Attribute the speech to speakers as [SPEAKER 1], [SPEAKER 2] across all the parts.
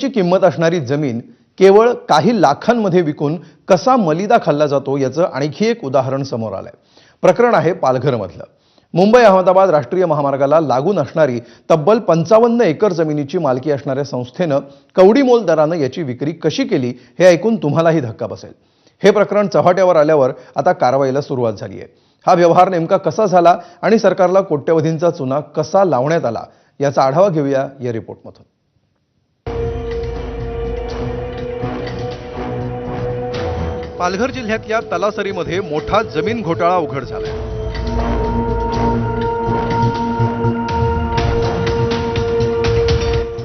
[SPEAKER 1] ची किंमत असणारी जमीन केवळ काही लाखांमध्ये विकून कसा मलिदा खाल्ला जातो याचं आणखी एक उदाहरण समोर आलंय। प्रकरण आहे पालघरमधलं। मुंबई अहमदाबाद राष्ट्रीय महामार्गाला लागून असणारी तब्बल 55 एकर जमिनीची मालकी असणाऱ्या संस्थेनं कवडीमोल दरानं याची विक्री कशी केली हे ऐकून तुम्हालाही धक्का बसेल। हे प्रकरण चव्हाट्यावर आल्यावर आता कारवाईला सुरुवात झाली आहे। हा व्यवहार नेमका कसा झाला आणि सरकारला कोट्यवधींचा चुना कसा लावण्यात आला याचा आढावा घेऊया या रिपोर्टमधून। पालघर जिल्ह्यातल्या तलासरीमध्ये मोठा जमीन घोटाळा उघड झालाय।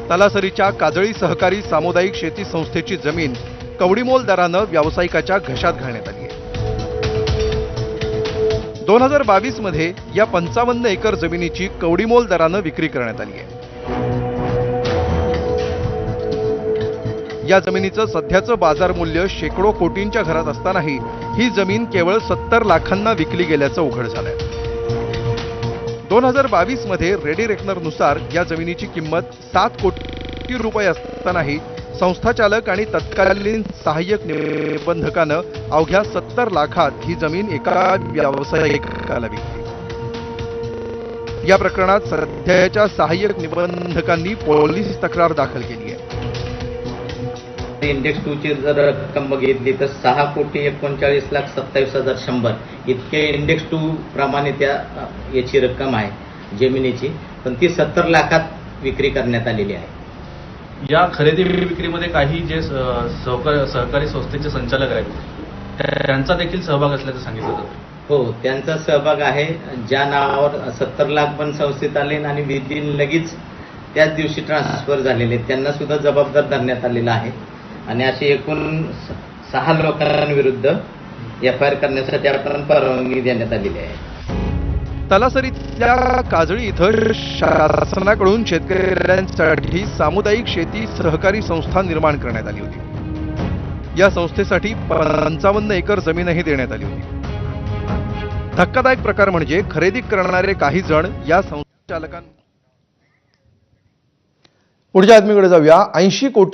[SPEAKER 1] तलासरीच्या काजळी सहकारी सामुदायिक शेती संस्थेची जमीन कवडीमोल दरानं व्यावसायिकाच्या घशात घालण्यात आली आहे। 2022 मध्ये या 55 एकर जमिनीची कवडीमोल दरानं विक्री करण्यात आली आहे। या जमिनीचं सध्याचं बाजार मूल्य शेकडो कोटींच्या घरात असतानाही ही जमीन केवळ 70 लाखांना विकली गेल्याचं उघड झालंय। 2022 मध्ये रेडी रेकनरनुसार या जमिनीची किंमत 7 कोटी रुपये असतानाही संस्थाचालक आणि तत्कालीन सहाय्यक निबंधकानं अवघ्या 70 लाखात ही जमीन एका व्यावसायिकाला विकली। या प्रकरणात सध्याच्या सहाय्यक निबंधकांनी पोलीस तक्रार दाखल केली आहे।
[SPEAKER 2] इंडेक्स 2 ची जर रक्कम बघितली तर 6,39,27,100 इतके इंडेक्स 2 प्रमाणे याची रक्कम आहे जमिनीची, पण ती 70 लाखात विक्री करण्यात आलेली आहे।
[SPEAKER 3] या खरेदी विक्रीमध्ये काही जे सहकारी संस्थेचे संचालक आहेत त्यांचा देखील सहभाग असल्याचं सांगितलं जातं।
[SPEAKER 2] हो, त्यांचा सहभाग आहे। ज्या नावावर 70 लाख पण संस्थेत आले आणि विदिन लगेच त्याच दिवशी ट्रान्सफर झालेले त्यांना सुद्धा जबाबदार धरण्यात आलेला आहे आणि असे एकूण 6 लोकांविरुद्ध FIR करण्यासाठी आपण परवानगी देण्यात आलेली आहे।
[SPEAKER 1] तलासरीतल्या काजळी इथं शासनाकडून शेतकऱ्यांसाठी सामुदायिक शेती सहकारी संस्था निर्माण करण्यात आली होती। या संस्थेसाठी 55 एकर जमीनही देण्यात आली होती। धक्कादायक प्रकार म्हणजे खरेदी करणारे काही जण या संचालकांना पुढच्या बातमीकडे जाऊया। 80 कोटी